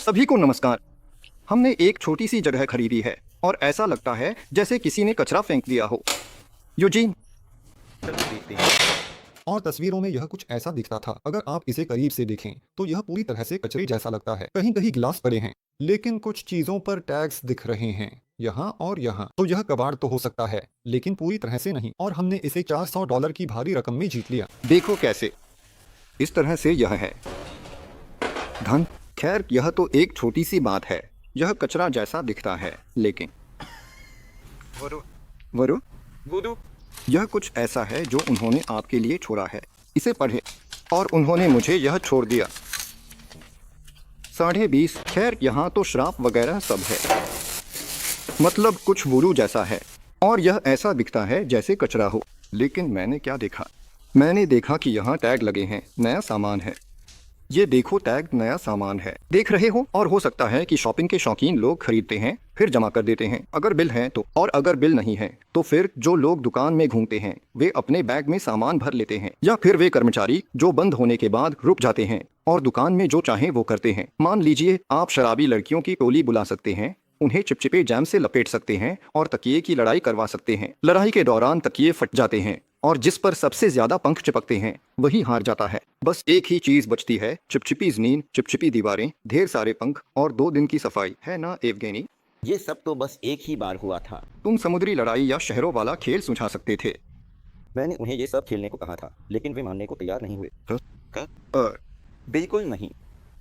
सभी को नमस्कार। हमने एक छोटी सी जगह खरीदी है और ऐसा लगता है जैसे किसी ने कचरा फेंक दिया हो। यूजीन, और तस्वीरों में यह कुछ ऐसा दिखता था। अगर आप इसे करीब से देखें तो यह पूरी तरह से कचरे जैसा लगता है। कहीं कहीं गिलास पड़े हैं, लेकिन कुछ चीजों पर टैग्स दिख रहे हैं, यहाँ और यहाँ। तो यह कबाड़ तो हो सकता है, लेकिन पूरी तरह से नहीं। और हमने इसे $400 की भारी रकम में जीत लिया। देखो कैसे इस तरह से यह है धन। खैर, यह तो एक छोटी सी बात है। यह कचरा जैसा दिखता है, लेकिन वरु यह कुछ ऐसा है जो उन्होंने आपके लिए छोड़ा है। इसे पढ़े और उन्होंने मुझे यह छोड़ दिया। 20.5। खैर, यहाँ तो श्राप वगैरह सब है, मतलब कुछ बुरू जैसा है। और यह ऐसा दिखता है जैसे कचरा हो। लेकिन मैंने क्या देखा? मैंने देखा कि यहाँ टैग लगे हैं, नया सामान है। ये देखो, टैग नया सामान है, देख रहे हो? और हो सकता है कि शॉपिंग के शौकीन लोग खरीदते हैं फिर जमा कर देते हैं अगर बिल है तो। और अगर बिल नहीं है तो फिर जो लोग दुकान में घूमते हैं वे अपने बैग में सामान भर लेते हैं, या फिर वे कर्मचारी जो बंद होने के बाद रुक जाते हैं और दुकान में जो चाहें वो करते हैं। मान लीजिए आप शराबी लड़कियों की टोली बुला सकते हैं, उन्हें चिपचिपे जैम से लपेट सकते हैं और तकिए की लड़ाई करवा सकते हैं। लड़ाई के दौरान तकिए फट जाते हैं और जिस पर सबसे ज्यादा पंख चिपकते हैं वही हार जाता है। बस एक ही चीज बचती है, चिपचिपी जमीन, चिपचिपी दीवारें, ढेर सारे पंख और 2 दिन की सफाई, है ना एवगेनी? ये सब तो बस एक ही बार हुआ था। तुम समुद्री लड़ाई या शहरों वाला खेल सुझा सकते थे। मैंने उन्हें ये सब खेलने को कहा था, लेकिन वे मानने को तैयार नहीं हुए। बिल्कुल नहीं।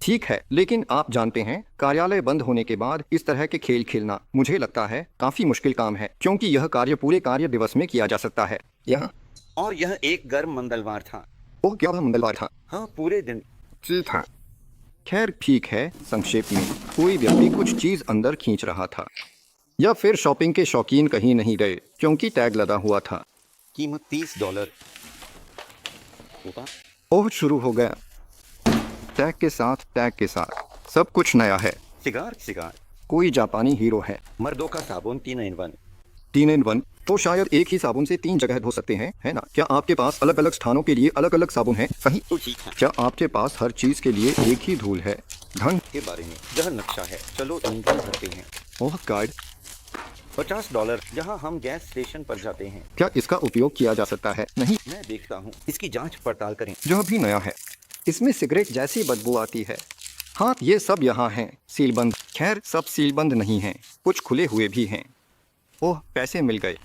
ठीक है, लेकिन आप जानते हैं कार्यालय बंद होने के बाद इस तरह के खेल खेलना मुझे लगता है काफी मुश्किल काम है, क्योंकि यह कार्य पूरे कार्य दिवस में किया जा सकता है। यहाँ और यह एक गर्म मंगलवार था। ओह, क्या वह मंगलवार था? हाँ, पूरे दिन। जी था। खैर ठीक है, संक्षेप में कोई व्यक्ति कुछ चीज अंदर खींच रहा था, या फिर शॉपिंग के शौकीन कहीं नहीं गए क्योंकि टैग लगा हुआ था। कीमत $30 होगा। ओह, शुरू हो गया। टैग के साथ सब कुछ नया है। सिगार कोई जापानी हीरो है। मर्दों का साबुन 3 in 1। 3 in 1 तो शायद एक ही साबुन से 3 जगह धो सकते हैं, है ना? क्या आपके पास अलग अलग स्थानों के लिए अलग अलग साबुन है? सही। तो ठीक है। क्या आपके पास हर चीज के लिए एक ही धूल है? धन के बारे में यह नक्शा है। चलो ईंधन भरते हैं। ओह गाइड, $50 जहाँ हम गैस स्टेशन पर जाते हैं। क्या इसका उपयोग किया जा सकता है? नहीं, मैं देखता हूँ। इसकी जांच पड़ताल करें। यह भी नया है। इसमें सिगरेट जैसी बदबू आती है। हाँ, ये सब यहाँ हैं, सीलबंद। खैर, सब सीलबंद नहीं हैं, कुछ खुले हुए भी हैं। ओह, पैसे मिल गए।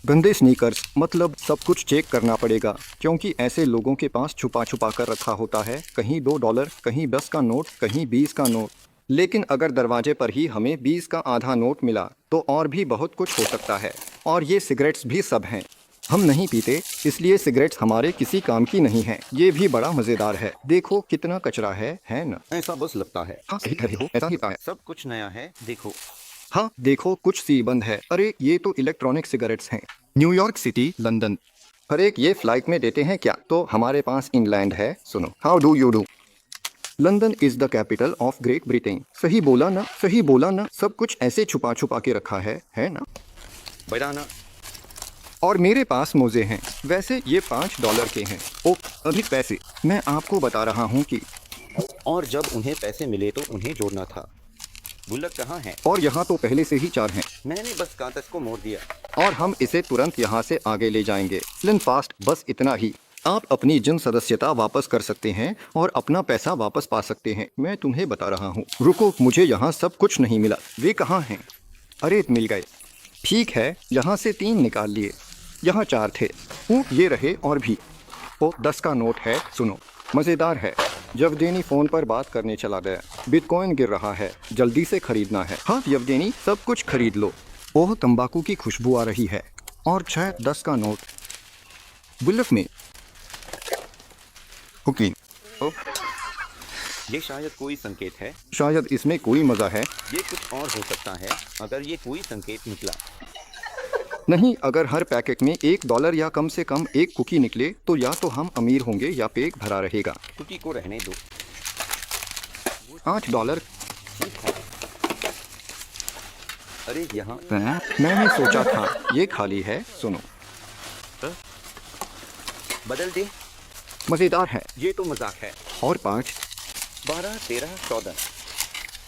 गंदे स्नीकर्स, मतलब सब कुछ चेक करना पड़ेगा, क्योंकि ऐसे लोगों के पास छुपा छुपा कर रखा होता है, कहीं $2, कहीं 10 का नोट, कहीं 20 का नोट। लेकिन अगर दरवाजे पर ही हमें 20 का आधा नोट मिला तो और भी बहुत कुछ हो सकता है। और ये सिगरेट्स भी सब हैं। हम नहीं पीते, इसलिए सिगरेट्स हमारे किसी काम की नहीं है। ये भी बड़ा मजेदार है। देखो कितना कचरा है ना? ऐसा बस लगता है। हाँ, सही कह रहे हो, ऐसा ही है। सब कुछ नया है, देखो। हाँ देखो, कुछ सीलबंद है। अरे ये तो इलेक्ट्रॉनिक सिगरेट्स हैं। न्यूयॉर्क सिटी, लंदन, हर एक ये फ्लाइट में देते हैं क्या? तो हमारे पास इंग्लैंड है। सुनो, how do you do? London is the capital of great Britain. सही बोला ना? सही बोला ना? सब कुछ ऐसे छुपा छुपा के रखा है ना? बनाना। और मेरे पास मोजे हैं। वैसे ये $5 के हैं। ओ, अधिक पैसे। मैं आपको बता रहा हूँ कि और जब उन्हें पैसे मिले तो उन्हें जोड़ना था। गुल्लक कहाँ है? और यहाँ तो पहले से ही 4 हैं। मैंने बस कागज को मोड़ दिया। और हम इसे तुरंत यहाँ से आगे ले जाएंगे। स्लिम फास्ट, बस इतना ही। आप अपनी जिम सदस्यता वापस कर सकते हैं और अपना पैसा वापस पा सकते हैं। मैं तुम्हें बता रहा हूँ। रुको, मुझे यहाँ सब कुछ नहीं मिला। वे कहाँ हैं? अरे मिल गए। ठीक है, यहाँ से 3 निकाल लिए। यहाँ 4 थे। ये रहे और भी। ओ, 10 का नोट है। सुनो, मज़ेदार है। यवगेनी फ़ोन पर बात करने चला गया। बिटकॉइन गिर रहा है, जल्दी से खरीदना है। हाँ यवगेनी, सब कुछ खरीद लो। ओह, तंबाकू की खुशबू आ रही है। और 10 का नोट। बुल्लफ में कुकिंग। ये शायद कोई संकेत है। शायद इसमें कोई मज़ा है। ये कुछ और हो सकता है अगर ये कोई संकेत निकला। नहीं, अगर हर पैकेट में $1 या कम से कम 1 कुकी निकले तो या तो हम अमीर होंगे या पेट भरा रहेगा। कुकी को रहने दो। $8। अरे यहाँ मैंने सोचा था ये खाली है। सुनो, बदल दे। मज़ेदार है। ये तो मजाक है। और 5। 12, 13, 14।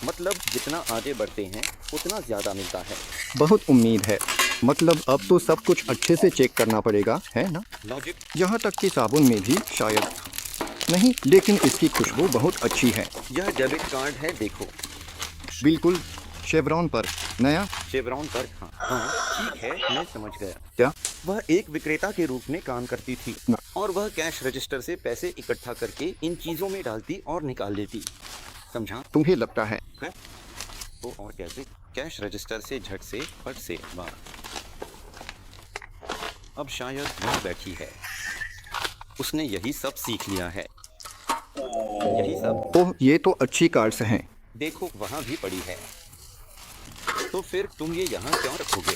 मतलब जितना आगे बढ़ते हैं उतना ज़्यादा मिलता है। बहुत उम्मीद है। मतलब अब तो सब कुछ अच्छे से चेक करना पड़ेगा, है ना? लॉजिक। यहाँ तक कि साबुन में भी शायद नहीं, लेकिन इसकी खुशबू बहुत अच्छी है। यह डेबिट कार्ड है, देखो। बिल्कुल शेवरॉन पर नया। शेवरॉन पर। हाँ ठीक है, मैं समझ गया। क्या? वह एक विक्रेता के रूप में काम करती थी ना। और वह कैश रजिस्टर से पैसे इकट्ठा करके इन चीज़ों में डालती और निकाल लेती। समझा? तुम्हें लगता है? तो और कैसे? कैश रजिस्टर से झट से फट से बाहर। अब शायद वह बैठी है, उसने यही सब सीख लिया है। यही सब। ओह, ये तो अच्छी कार्ड्स हैं। देखो वहाँ भी पड़ी है। तो फिर तुम ये यहाँ क्यों रखोगे?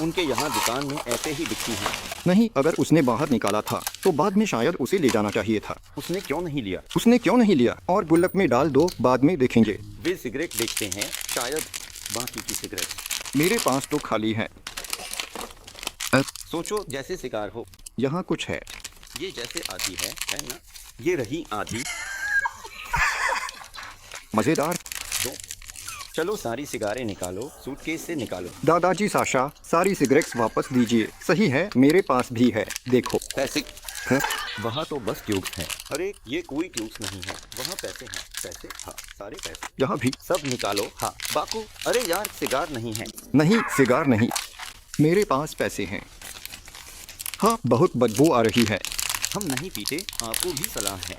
उनके यहाँ दुकान में ऐसे ही बिकती हैं। नहीं, अगर उसने बाहर निकाला था तो बाद में शायद उसे ले जाना चाहिए था। उसने क्यों नहीं लिया? उसने क्यों नहीं लिया? और गुल्लक में डाल दो, बाद में देखेंगे। वे सिगरेट बेचते हैं, शायद बाकी की सिगरेट। मेरे पास तो खाली है। सोचो जैसे शिकार हो। यहाँ कुछ है। ये जैसे आधी है ना? ये रही आधी। मजेदार। तो चलो सारी सिगारें निकालो, सूटकेस से निकालो। दादाजी साशा, सारी सिगरेट्स वापस दीजिए। सही है, मेरे पास भी है, देखो। पैसे? हैं? वहाँ तो बस ट्यूब्स हैं। अरे ये कोई ट्यूब्स नहीं है, वहाँ पैसे हैं। पैसे? हाँ, सारे पैसे। यहाँ भी सब निकालो। हाँ बाकू। अरे यार सिगार नहीं है। नहीं, सिगार नहीं। मेरे पास पैसे हैं। हाँ, बहुत बदबू आ रही है। हम नहीं पीते, आपको भी सलाह है।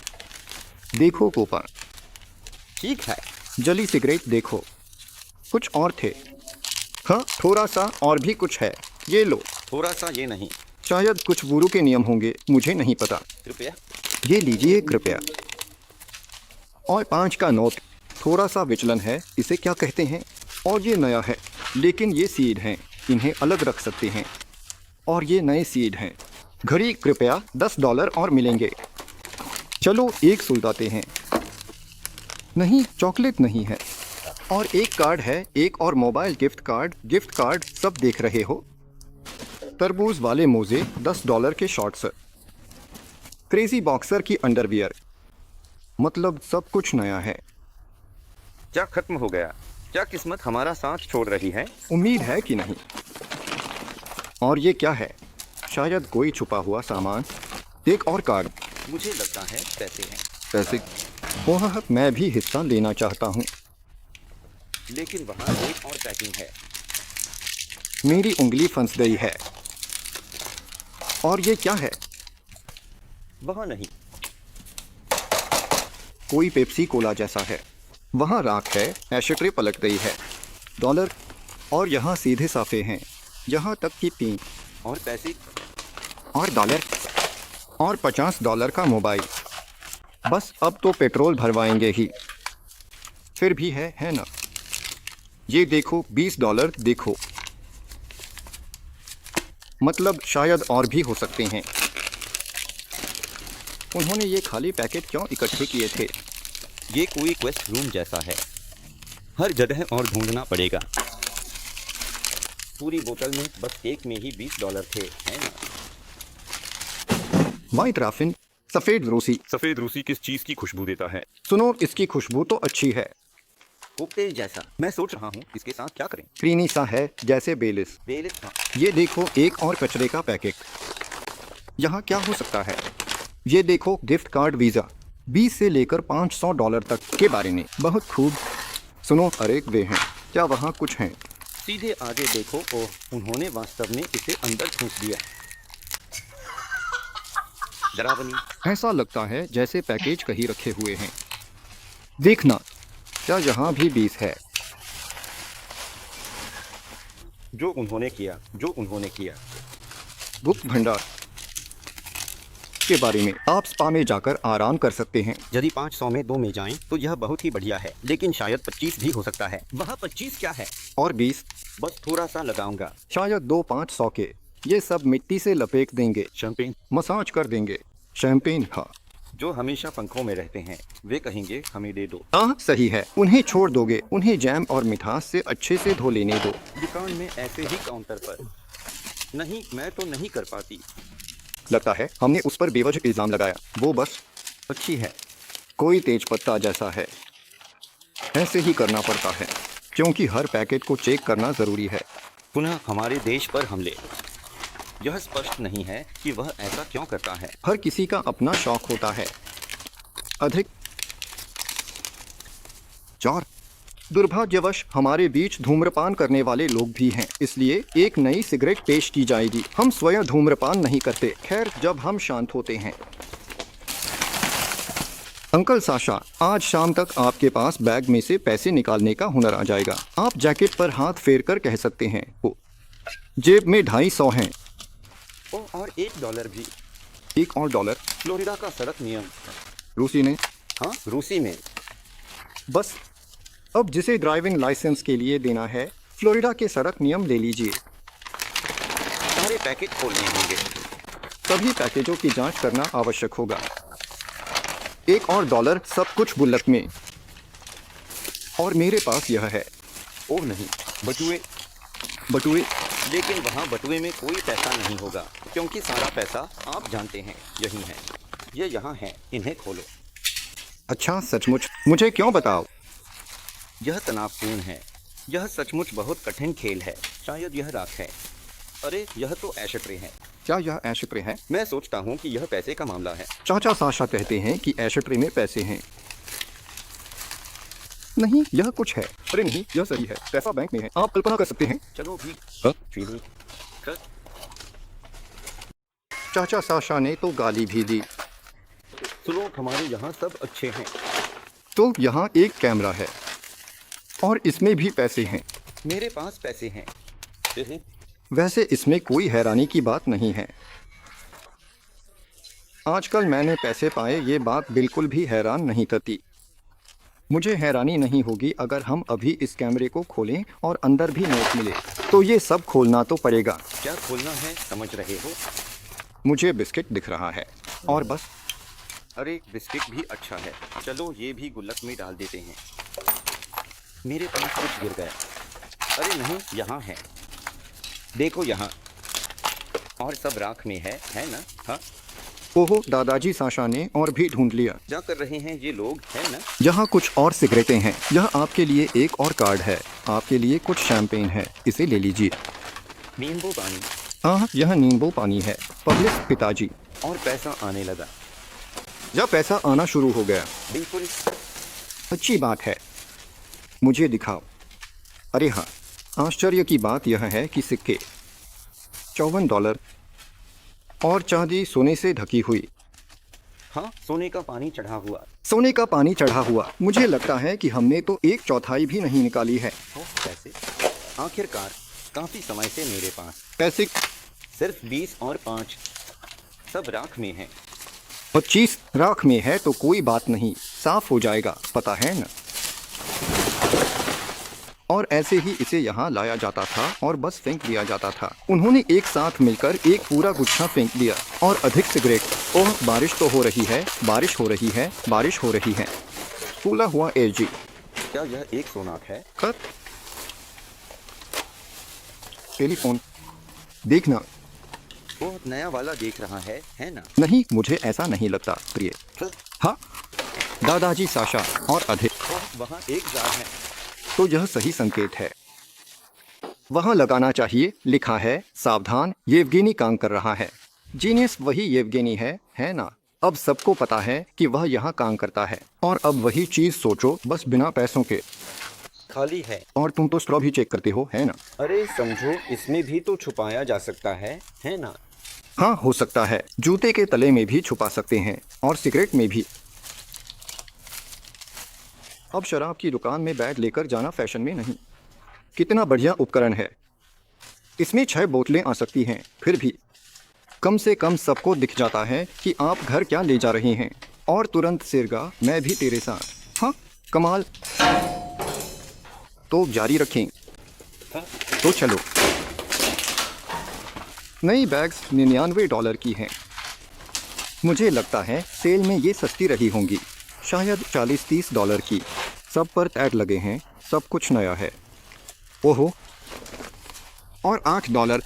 देखो कोपा, ठीक है। जली सिगरेट देखो। कुछ और थे। हाँ, थोड़ा सा और भी कुछ है, ये लो। थोड़ा सा ये नहीं। शायद कुछ वुरू के नियम होंगे, मुझे नहीं पता। कृपया। ये लीजिए कृपया। और 5 का नोट। थोड़ा सा विचलन है, इसे क्या कहते हैं? और ये नया है, लेकिन ये सीड हैं, इन्हें अलग रख सकते हैं। और ये नए सीड हैं। घड़ी कृपया, $10 और मिलेंगे। चलो एक सुलझाते हैं। नहीं, चॉकलेट नहीं है। और एक कार्ड है, एक और मोबाइल गिफ्ट कार्ड सब देख रहे हो। तरबूज वाले मोजे, $10 के शॉर्ट्स। क्रेजी बॉक्सर की अंडरवियर। मतलब सब कुछ नया है। क्या खत्म हो गया? क्या किस्मत हमारा साथ छोड़ रही है? उम्मीद है कि नहीं। और ये क्या है? शायद कोई छुपा हुआ सामान। एक और कार्ड। मुझे लगता है पैसे हैं। पैसे? वह मैं भी हिस्सा लेना चाहता हूँ। लेकिन वहाँ एक और पैकिंग है। मेरी उंगली फंस गई है। और ये क्या है? वहाँ नहीं। कोई पेप्सी कोला जैसा है। वहाँ राख है, एशट्रे पलट गई है। डॉलर। और यहाँ सीधे साफे हैं, यहाँ तक कि पिन। और पैसे? और डॉलर। और $50 का मोबाइल। बस अब तो पेट्रोल भरवाएंगे ही। फिर भी है ना? ये देखो, $20 देखो। मतलब शायद और भी हो सकते हैं। उन्होंने ये खाली पैकेट क्यों इकट्ठे किए थे? ये कोई क्वेस्ट रूम जैसा है, हर जगह और ढूंढना पड़ेगा। पूरी बोतल में बस एक में ही $20 थे, है ना? वाइट राफिन, सफ़ेद रूसी। सफेद रूसी किस चीज की खुशबू देता है? सुनो, इसकी खुशबू तो अच्छी है। कोकटेल जैसा। मैं सोच रहा हूँ इसके साथ क्या करें। क्रीमी सा है, जैसे बेलिस। बेलिस? हाँ। ये देखो, एक और कचरे का पैकेट। यहाँ क्या हो सकता है? ये देखो, गिफ्ट कार्ड वीज़ा। 20 से लेकर $500 तक के बारे में। बहुत खूब। सुनो, अरे वे हैं। क्या वहाँ कुछ हैं? सीधे आगे देखो। ओह, उन्होंने वास्तव में इसे अंदर ठूंस दिया। डरावनी। ऐसा लगता है जैसे पैकेज कहीं रखे हुए हैं। देखना, क्या यहाँ भी 20 है? जो उन्होंने किया। गुप्त भंडार के बारे में आप स्पा में जाकर आराम कर सकते हैं। यदि 500 में 2 में जाएं तो यह बहुत ही बढ़िया है, लेकिन शायद 25 भी हो सकता है। वह 25 क्या है? और 20 बस थोड़ा सा लगाऊंगा। शायद 2 500 के। ये सब मिट्टी से लपेट देंगे, शैंपेन। मसाज कर देंगे। शैंपेन? हाँ। जो हमेशा पंखों में रहते हैं, वे कहेंगे हमें दे दो। हाँ, सही है। उन्हें छोड़ दोगे, उन्हें जैम और मिठास से अच्छे से धो लेने दो। दुकान में ऐसे ही काउंटर पर। नहीं, मैं तो नहीं कर पाती। लगता है हमने उस पर बेवजह इल्जाम लगाया। वो बस अच्छी है। कोई तेज पत्ता जैसा है। ऐसे ही करना पड़ता है क्योंकि हर पैकेट को चेक करना ज़रूरी है। पुनः हमारे देश पर हमले। यह स्पष्ट नहीं है कि वह ऐसा क्यों करता है। हर किसी का अपना शौक होता है। अधिक चार दुर्भाग्यवश हमारे बीच धूम्रपान करने वाले लोग भी हैं, इसलिए एक नई सिगरेट पेश की जाएगी। हम स्वयं धूम्रपान नहीं करते। खैर, जब हम शांत होते हैं। अंकल साशा, आज शाम तक आपके पास बैग में से पैसे निकालने का हुनर आ जाएगा। आप जैकेट पर हाथ फेर कर कह सकते हैं, ओ, जेब में 250 हैं। और $1 भी। एक और डॉलर। फ्लोरिडा का सड़क नियम। रूसी ने। हाँ, रूसी में। बस अब जिसे ड्राइविंग लाइसेंस के लिए देना है, फ्लोरिडा के सड़क नियम ले लीजिए। सारे पैकेट खोलने होंगे। सभी पैकेजों की जांच करना आवश्यक होगा। एक और डॉलर, सब कुछ गुल्लक में। और मेरे पास यह है। ओह नहीं, बटुए। बटुए। लेकिन वहाँ बटुए में कोई पैसा नहीं होगा, क्योंकि सारा पैसा आप जानते हैं यही है। ये यहाँ है, इन्हें खोलो। अच्छा, सचमुच? मुझे क्यों बताओ? यह तनावपूर्ण है। यह सचमुच बहुत कठिन खेल है। शायद यह राख है। अरे, यह तो ऐशट्रे है। क्या यह ऐशट्रे है? मैं सोचता हूँ कि यह पैसे का मामला है। चाचा साशा कहते हैं कि ऐशट्रे में पैसे हैं। नहीं, यह कुछ है। अरे नहीं, यह सही है। पैसा बैंक में है। आप कल्पना कर सकते हैं। चलो भी। हाँ? चीनी। कर। चाचा साशा ने तो गाली भी दी। सुनो, हमारे यहाँ सब अच्छे हैं। तो यहाँ एक कैमरा है और इसमें भी पैसे हैं। मेरे पास पैसे हैं। वैसे इसमें कोई हैरानी की बात नहीं है। आजकल मैंने पैसे पाए, ये बात बिल्कुल भी हैरान नहीं करती। मुझे हैरानी नहीं होगी अगर हम अभी इस कैमरे को खोलें और अंदर भी नोट मिले। तो ये सब खोलना तो पड़ेगा। क्या खोलना है, समझ रहे हो? मुझे बिस्किट दिख रहा है और बस। अरे, बिस्किट भी अच्छा है। चलो ये भी गुल्लक में डाल देते हैं। मेरे पास कुछ गिर गया। अरे नहीं, यहाँ है। देखो यहाँ। और सब राख में है ना? हाँ। ओहो, दादाजी साशा ने और भी ढूंढ लिया। क्या कर रहे हैं ये लोग, है ना? यहाँ कुछ और सिगरेटें हैं। यह आपके लिए एक और कार्ड है। आपके लिए कुछ शैम्पेन है, इसे ले लीजिए। नींबू पानी। हाँ, यह नींबू पानी है। पब्लिक पिताजी। और पैसा आने लगा। जब पैसा आना शुरू हो गया। बिल्कुल। अच्छी बात है। मुझे दिखाओ। अरे हाँ, आश्चर्य की बात यह है कि सिक्के $54 और चांदी सोने से ढकी हुई। हाँ, सोने का पानी चढ़ा हुआ। सोने का पानी चढ़ा हुआ। मुझे लगता है कि हमने तो 1/4 भी नहीं निकाली है। पैसे आखिरकार काफी समय से मेरे पास। पैसे सिर्फ 20 और 5 सब राख में है। 25 राख में है तो कोई बात नहीं, साफ हो जाएगा, पता है ना। और ऐसे ही इसे यहाँ लाया जाता था और बस फेंक दिया जाता था। उन्होंने एक साथ मिलकर एक पूरा गुच्छा फेंक दिया। और अधिक सिगरेट। ओह, बारिश तो हो रही है, बारिश हो रही है, बारिश हो रही है। फूला हुआ एजी। क्या यह एक सोनाक है? कर। टेलीफोन देखना। वो नया वाला देख रहा है ना? नहीं, मुझे ऐसा नहीं लगता प्रिय। हाँ, दादाजी साशा और अधिक। वहाँ एक जार है। तो यह सही संकेत है। वहाँ लगाना चाहिए। लिखा है, सावधान, येवगेनी काम कर रहा है। जीनियस वही येवगेनी है ना? अब सबको पता है कि वह यहाँ काम करता है। और अब वही चीज सोचो, बस बिना पैसों के। खाली है। और तुम तो स्ट्रॉ भी चेक करते हो, है ना? अरे समझो, इसमें भी तो छुपाया जा सकता है ना? हाँ, हो सकता है। जूते के तले में भी छुपा सकते हैं और सिगरेट में भी। अब शराब की दुकान में बैग लेकर जाना फैशन में नहीं। कितना बढ़िया उपकरण है। इसमें 6 बोतलें आ सकती हैं। फिर भी कम से कम सबको दिख जाता है कि आप घर क्या ले जा रहे हैं। और तुरंत सिरगा, मैं भी तेरे साथ। हाँ, कमाल। तो जारी रखें। तो चलो। नई बैग्स $99 की हैं। मुझे लगता है सेल में ये सस्ती रही होंगी, शायद $40-30 की। सब पर टैग लगे हैं, सब कुछ नया है। ओहो, और $8।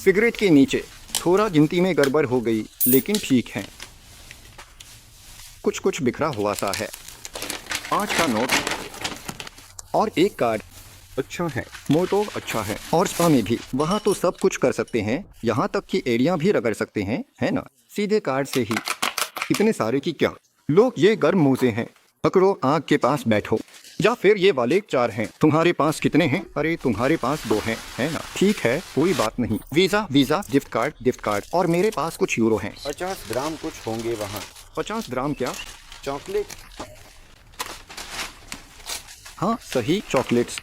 सिगरेट के नीचे थोड़ा गिनती में गड़बड़ हो गई, लेकिन ठीक है। कुछ कुछ बिखरा हुआ सा है। 5 का नोट और एक कार्ड अच्छा है। मोटो अच्छा है। और स्पा में भी, वहाँ तो सब कुछ कर सकते हैं, यहाँ तक कि एड़ियाँ भी रगड़ सकते हैं, है ना? सीधे कार्ड से ही। इतने सारे की क्या? लोग ये गर्म मोजे हैं। पकड़ो, आग के पास बैठो। या फिर ये वाले 4 हैं। तुम्हारे पास कितने हैं? अरे तुम्हारे पास 2 हैं, है ना? ठीक है, कोई बात नहीं। वीजा गिफ्ट कार्ड और मेरे पास कुछ यूरो हैं। 50 ग्राम कुछ होंगे वहाँ। 50 ग्राम क्या? चॉकलेट। हाँ सही, चॉकलेट्स।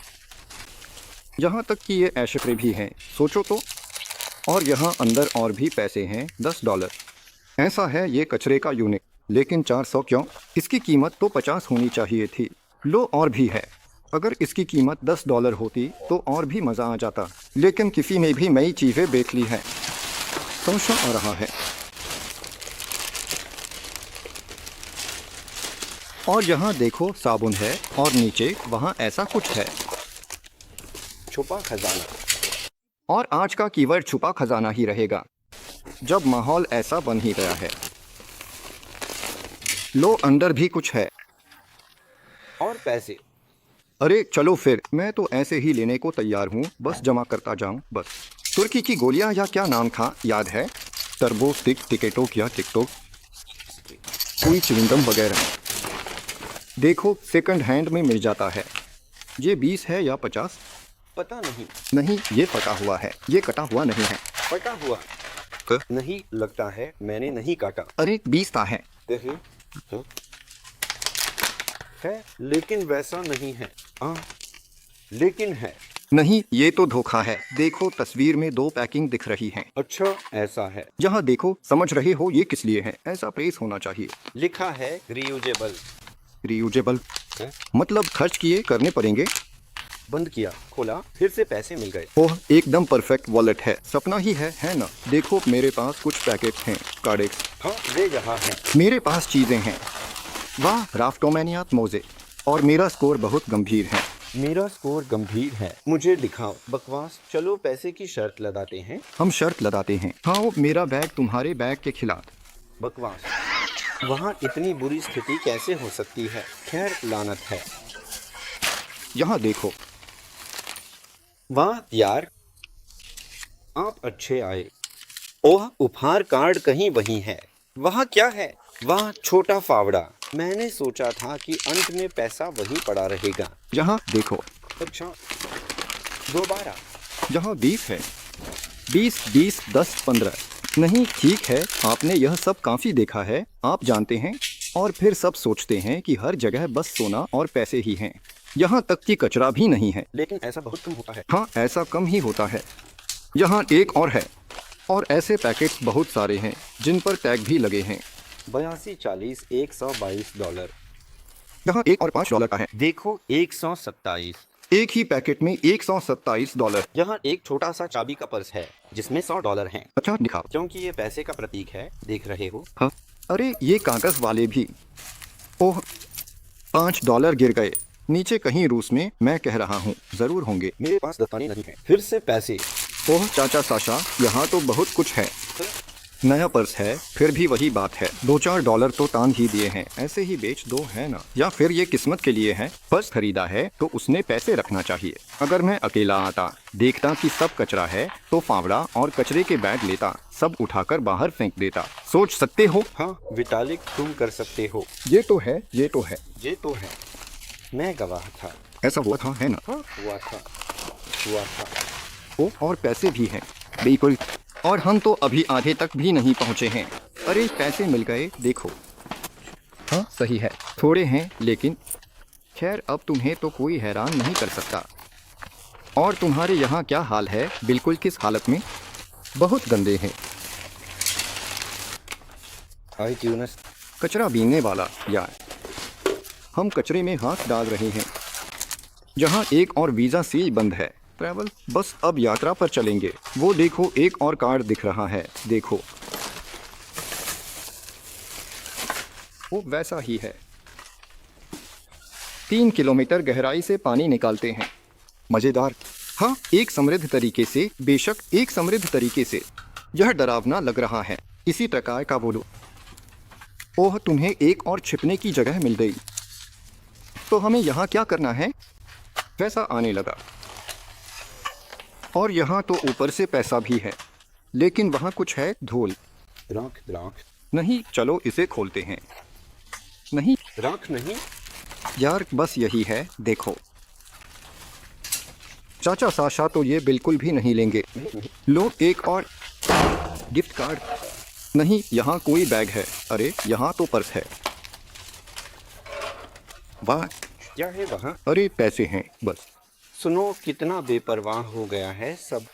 यहाँ तक कि ये ऐशक्रे भी हैं, सोचो तो। और यहाँ अंदर और भी पैसे हैं, $10। ऐसा है ये कचरे का यूनिट। लेकिन 400 क्यों? इसकी कीमत तो 50 होनी चाहिए थी। लो और भी है। अगर इसकी कीमत $10 होती तो और भी मज़ा आ जाता। लेकिन किसी ने भी नई चीज़ें बेच ली हैं। समझ आ रहा है। और यहाँ देखो, साबुन है और नीचे वहाँ ऐसा कुछ है। छुपा खजाना। और आज का कीवर्ड छुपा खजाना ही रहेगा, जब माहौल ऐसा बन ही गया है। लो, अंदर भी कुछ है। और पैसे। अरे चलो फिर, मैं तो ऐसे ही लेने को तैयार हूँ, बस जमा करता जाऊँ बस। तुर्की की गोलियाँ या क्या नाम था, याद है? टर्बो स्टिक, टिकेटोक या टिकटोक, कोई च्युइंगम वगैरह। देखो, सेकंड हैंड में मिल जाता है। ये 20 है या 50? पता नहीं। नहीं, ये फटा हुआ है, ये कटा हुआ नहीं है। फटा हुआ नहीं लगता है, मैंने नहीं काटा। अरे 20 का है। देखिए। है लेकिन वैसा नहीं है। लेकिन है। नहीं, ये तो धोखा है। देखो, तस्वीर में 2 पैकिंग दिख रही हैं। अच्छा, ऐसा है। यहाँ देखो, समझ रहे हो ये किस लिए है? ऐसा प्रेस होना चाहिए। लिखा है रियूजेबल। रियूजेबल मतलब खर्च किए करने पड़ेंगे। बंद किया, खोला, फिर से पैसे मिल गए। ओह, एकदम परफेक्ट वॉलेट है। सपना ही है ना? देखो, मेरे पास कुछ पैकेट हैं, कार्डेक्स। हाँ, वे यहाँ है। मेरे पास चीजें हैं। वाह, राफ्टोमैनियात मोजे। और मेरा स्कोर बहुत गंभीर है। मेरा स्कोर गंभीर है। मुझे दिखाओ। बकवास। चलो पैसे की शर्त लगाते हैं। हम शर्त लगाते हैं। हाँ, वो मेरा बैग तुम्हारे बैग के खिलाफ। बकवास। वहाँ इतनी बुरी स्थिति कैसे हो सकती है? खैर, लानत है। यहाँ देखो। वाह यार, आप अच्छे आए। ओह, उपहार कार्ड कहीं वही है। वहाँ क्या है? वहाँ छोटा फावड़ा। मैंने सोचा था कि अंत में पैसा वहीं पड़ा रहेगा। यहाँ देखो। अच्छा, दोबारा। यहाँ 20 है। 20, 20, 10, 15। नहीं, ठीक है, आपने यह सब काफी देखा है, आप जानते हैं। और फिर सब सोचते हैं कि हर जगह बस सोना और पैसे ही हैं। यहाँ तक कि कचरा भी नहीं है। लेकिन ऐसा बहुत कम होता है। हाँ, ऐसा कम ही होता है। यहाँ एक और है। और ऐसे पैकेट्स बहुत सारे हैं जिन पर टैग भी लगे हैं। 82, 40, $122। यहाँ एक और $5 का है। देखो, 127। एक ही पैकेट में $127। यहाँ एक छोटा सा चाबी का पर्स है जिसमें $100 हैं। अच्छा, दिखाओ। क्योंकि ये पैसे का प्रतीक है, देख रहे हो। हाँ, अरे ये कागज वाले भी। ओह, $5 गिर गए नीचे कहीं रूस में। मैं कह रहा हूँ, जरूर होंगे। मेरे पास दस्ताने नहीं है। फिर से पैसे। ओह चाचा साशा, यहाँ तो बहुत कुछ है। नया पर्स है, फिर भी वही बात है। $2-4 तो तान ही दिए हैं, ऐसे ही बेच दो, है ना? या फिर ये किस्मत के लिए है। पर्स खरीदा है तो उसने पैसे रखना चाहिए। अगर मैं अकेला आता, देखता कि सब कचरा है, तो फावड़ा और कचरे के बैग लेता, सब उठाकर बाहर फेंक देता। सोच सकते हो? हाँ विटालिक, तुम कर सकते हो। ये तो है, ये तो है। ये तो है। मैं गवाह था। ऐसा हुआ था, है ना? हाँ, हुआ था। ओ, और पैसे भी हैं, बिल्कुल। और हम तो अभी आधे तक भी नहीं पहुँचे हैं। अरे पैसे मिल गए, देखो। हाँ सही है, थोड़े हैं लेकिन खैर, अब तुम्हें तो कोई हैरान नहीं कर सकता। और तुम्हारे यहाँ क्या हाल है? बिल्कुल किस हालत में? बहुत गंदे हैं। iTunes। कचरा बीनने वाला यार, हम कचरे में हाथ डाल रहे हैं। जहाँ एक और वीज़ा सील बंद है। ट्रैवल, बस अब यात्रा पर चलेंगे। वो देखो, एक और कार्ड दिख रहा है, देखो। वो वैसा ही है। 3 किलोमीटर गहराई से पानी निकालते हैं। मज़ेदार। हाँ, एक समृद्ध तरीके से, बेशक एक समृद्ध तरीके से। यह डरावना लग रहा है। इसी प्रकार का बोलो। ओह, तुम्हें एक और छिपने की जगह मिल गई। तो हमें यहाँ क्या करना है? पैसा आने लगा और यहाँ तो ऊपर से पैसा भी है, लेकिन वहाँ कुछ है, धूल। राख राख नहीं, चलो इसे खोलते हैं। नहीं राख नहीं। यार, बस यही है, देखो। चाचा साशा तो ये बिल्कुल भी नहीं लेंगे। लो एक और गिफ्ट कार्ड। नहीं, यहाँ कोई बैग है। अरे यहाँ तो पर्स है। वाह, क्या है वहाँ? अरे पैसे हैं बस। सुनो, कितना बेपरवाह हो गया है सब।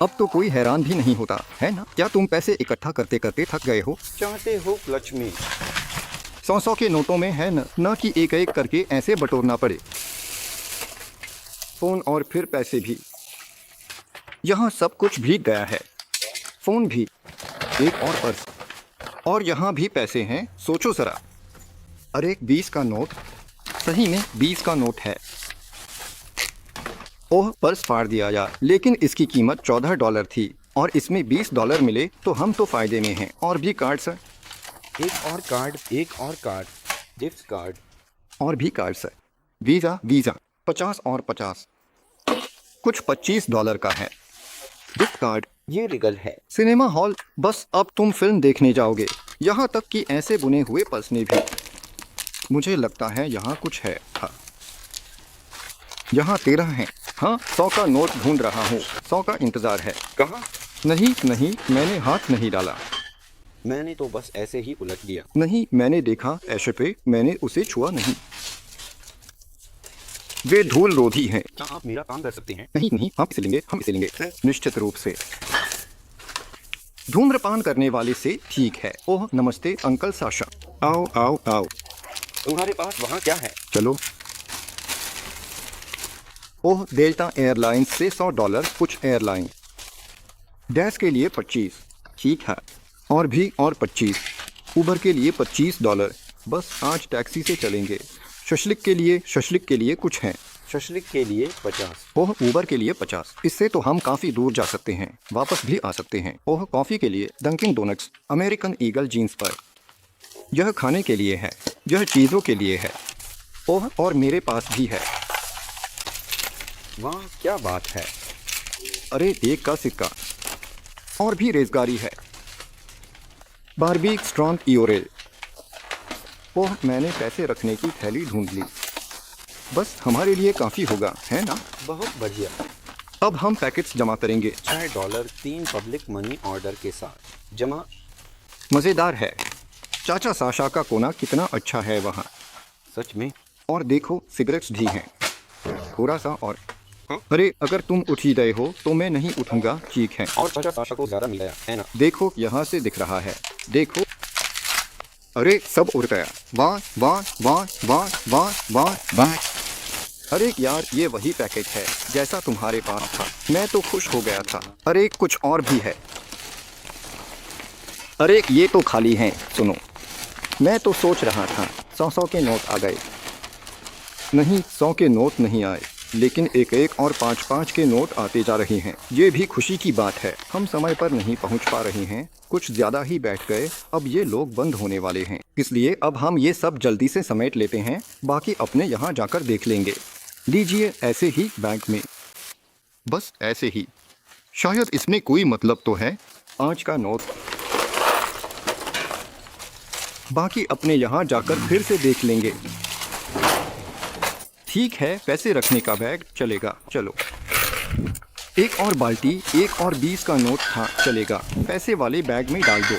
अब तो कोई हैरान भी नहीं होता है ना? क्या तुम पैसे इकट्ठा करते करते थक गए हो? चाहते हो क्लच में? 100 के नोटों में है न कि एक एक करके ऐसे बटोरना पड़े। फोन और फिर पैसे भी। यहाँ सब कुछ भीग गया है, फोन भी, एक और पर्स, और यहाँ भी पैसे हैं। सोचो जरा। अरे 20 का नोट, सही में 20 का नोट है। ओह, पर्स फाड़ दिया यार, लेकिन इसकी कीमत $14 थी और इसमें $20 मिले तो हम तो फायदे में हैं। और भी कार्ड्स हैं। एक और कार्ड, एक और कार्ड, गिफ्ट कार्ड। और भी कार्ड्स है। वीज़ा वीज़ा 50 और 50, कुछ $25 का है। Gift card. ये रिगल है। सिनेमा हॉल, बस अब तुम फिल्म देखने जाओगे। यहाँ तक कि ऐसे बुने हुए पसने भी। मुझे लगता है यहाँ कुछ है। हाँ, यहाँ 13 हैं। हाँ, 100 का नोट ढूंढ रहा हूँ। 100 का इंतज़ार है। कहाँ? नहीं नहीं, मैंने हाथ नहीं डाला। मैंने तो बस ऐसे ही उलट दिया। नहीं, मैंने देखा ऐसे पे, मैंने उसे छुआ नहीं। वे धूल रोधी हैं। क्या आप मेरा काम कर सकते हैं? नहीं नहीं, हम इसे लेंगे, हम इसे लेंगे, निश्चित रूप से। धूम्रपान करने वाले से ठीक है। ओह, नमस्ते अंकल साशा। आओ आओ आओ। तुम्हारे पास वहाँ क्या है? चलो। ओह, डेल्टा एयरलाइंस से $100, कुछ एयरलाइन। डैश के लिए 25, ठीक है। और भी और 25। उबर के लिए $25। बस आज टैक्सी से चलेंगे। शशलिक के लिए कुछ है। शशलिक के लिए 50। ओह, उबर के लिए 50। इससे तो हम काफ़ी दूर जा सकते हैं, वापस भी आ सकते हैं। ओह, कॉफ़ी के लिए Dunkin Donuts, American Eagle jeans पर। यह खाने के लिए है, यह चीज़ों के लिए है। ओह, और मेरे पास भी है। वाह, क्या बात है। अरे 1 का सिक्का। और भी रेजगारी है। बारबीक स्ट्रॉन्ग इयोरेल। ओह, मैंने पैसे रखने की थैली ढूंढ ली। बस हमारे लिए काफ़ी होगा, है ना? बहुत बढ़िया। अब हम पैकेट्स जमा करेंगे। $6 3 पब्लिक मनी ऑर्डर के साथ जमा। मज़ेदार है। चाचा साशा का कोना कितना अच्छा है वहाँ। सच में? और देखो, सिगरेट्स भी हैं, थोड़ा सा और। हाँ? अरे अगर तुम उठ ही गए हो तो मैं नहीं उठूंगा, ठीक है। और चाचा साशा को ज़्यादा मिल गया है ना? देखो, यहाँ से दिख रहा है, देखो। अरे सब उड़ गया। वाह वाह वाह वाह वाह वाह वाह। अरे यार, ये वही पैकेट है जैसा तुम्हारे पास था। मैं तो खुश हो गया था। अरे कुछ और भी है। अरे ये तो खाली हैं। सुनो, मैं तो सोच रहा था 100 के नोट आ गए। नहीं, 100 के नोट नहीं आए, लेकिन एक एक और 5-5 के नोट आते जा रहे हैं। ये भी खुशी की बात है। हम समय पर नहीं पहुंच पा रहे हैं, कुछ ज़्यादा ही बैठ गए। अब ये लोग बंद होने वाले हैं, इसलिए अब हम ये सब जल्दी से समेट लेते हैं, बाकी अपने यहाँ जाकर देख लेंगे। लीजिए, ऐसे ही बैंक में, बस ऐसे ही। शायद इसमें कोई मतलब तो है। आज का नोट, बाकी अपने यहाँ जाकर फिर से देख लेंगे। ठीक है, पैसे रखने का बैग चलेगा। चलो, एक और बाल्टी, एक और 20 का नोट, हाँ चलेगा। पैसे वाले बैग में डाल दो।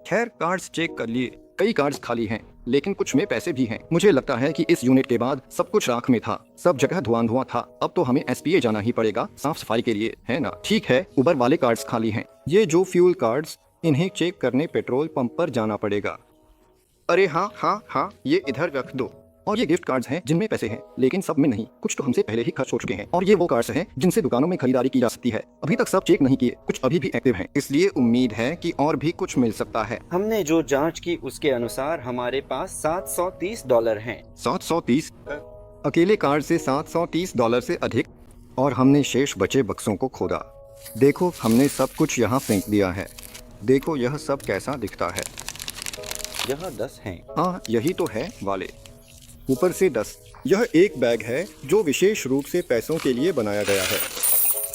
खैर, कार्ड्स चेक कर लिए। कई कार्ड्स खाली हैं, लेकिन कुछ में पैसे भी हैं। मुझे लगता है कि इस यूनिट के बाद सब कुछ राख में था, सब जगह धुआं धुआं था। अब तो हमें SPA जाना ही पड़ेगा साफ सफाई के लिए, है ना? ठीक है, उबर वाले कार्ड्स खाली हैं। ये जो फ्यूल कार्ड्स, इन्हें चेक करने पेट्रोल पंप पर जाना पड़ेगा। अरे हाँ हाँ हाँ, ये इधर रख दो। और ये गिफ्ट कार्ड्स हैं जिनमें पैसे हैं, लेकिन सब में नहीं। कुछ तो हमसे पहले ही खर्च हो चुके हैं। और ये वो कार्ड्स हैं जिनसे दुकानों में खरीदारी की जा सकती है। अभी तक सब चेक नहीं किए, कुछ अभी भी एक्टिव हैं, इसलिए उम्मीद है कि और भी कुछ मिल सकता है। हमने जो जांच की उसके अनुसार हमारे पास $730 हैं। 730? अकेले कार्ड से $730 से अधिक। और हमने शेष बचे बक्सों को खोदा। देखो, हमने सब कुछ यहाँ फेंक दिया है। देखो यह सब कैसा दिखता है। यह 10 हैं। हाँ यही तो है वाले, ऊपर से 10। यह एक बैग है जो विशेष रूप से पैसों के लिए बनाया गया है।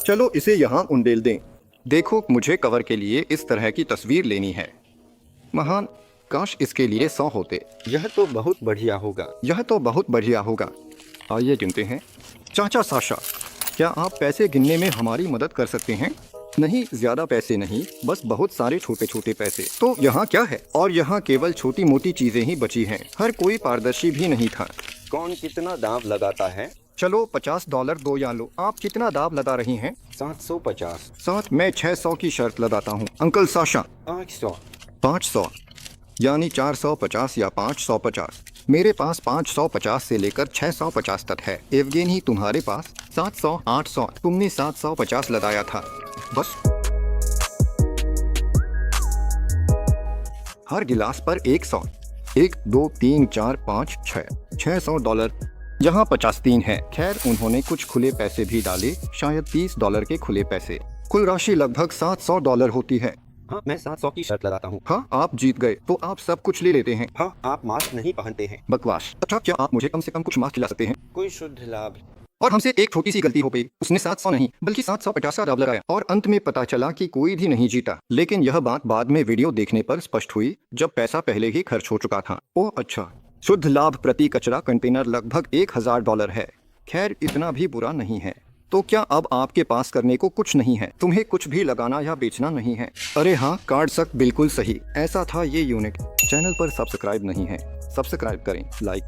चलो इसे यहाँ उंडेल दें। देखो मुझे कवर के लिए इस तरह की तस्वीर लेनी है। महान, काश इसके लिए 100 होते। यह तो बहुत बढ़िया होगा। यह तो बहुत बढ़िया होगा। आइए गिनते हैं। चाचा साशा, क्या आप पैसे गिनने में हमारी मदद कर सकते हैं? नहीं, ज्यादा पैसे नहीं, बस बहुत सारे छोटे छोटे पैसे। तो यहाँ क्या है? और यहाँ केवल छोटी मोटी चीजें ही बची हैं। हर कोई पारदर्शी भी नहीं था। कौन कितना दाम लगाता है? चलो $50 दो या लो। आप कितना दाम लगा रही हैं? 750। साथ मैं 600 की शर्त लगाता हूँ। Uncle Sasha 800। 500, यानी 450 या 550। मेरे पास 550 से लेकर 650 तक है। एवगेनी तुम्हारे पास 700, 800। तुमने 750 लगाया था। बस हर गिलास पर 100। 1 2 3 4 5 6 $600। यहाँ 53 है। खैर उन्होंने कुछ खुले पैसे भी डाले, शायद $30 के खुले पैसे। कुल राशि लगभग $700 होती है। हाँ, मैं 700 की शर्त लगाता हूँ। हाँ आप जीत गए। तो आप सब कुछ ले लेते हैं। हाँ, आप मास्क नहीं पहनते हैं। बकवास। अच्छा क्या आप मुझे कम से कम कुछ मार्क्स खिला सकते हैं? कोई शुद्ध लाभ। और हमसे एक छोटी सी गलती हो गई। उसने 700 नहीं बल्कि 750 का दाव लगाया और अंत में पता चला कि कोई भी नहीं जीता। लेकिन यह बात बाद में वीडियो देखने पर स्पष्ट हुई, जब पैसा पहले ही खर्च हो चुका था। ओह अच्छा। शुद्ध लाभ प्रति कचरा कंटेनर लगभग $1000 है। खैर इतना भी बुरा नहीं है। तो क्या अब आपके पास करने को कुछ नहीं है? तुम्हें कुछ भी लगाना या बेचना नहीं है? अरे हाँ, कार्ड सक बिल्कुल सही। ऐसा था ये यूनिट। चैनल पर सब्सक्राइब नहीं है, सब्सक्राइब करें, लाइक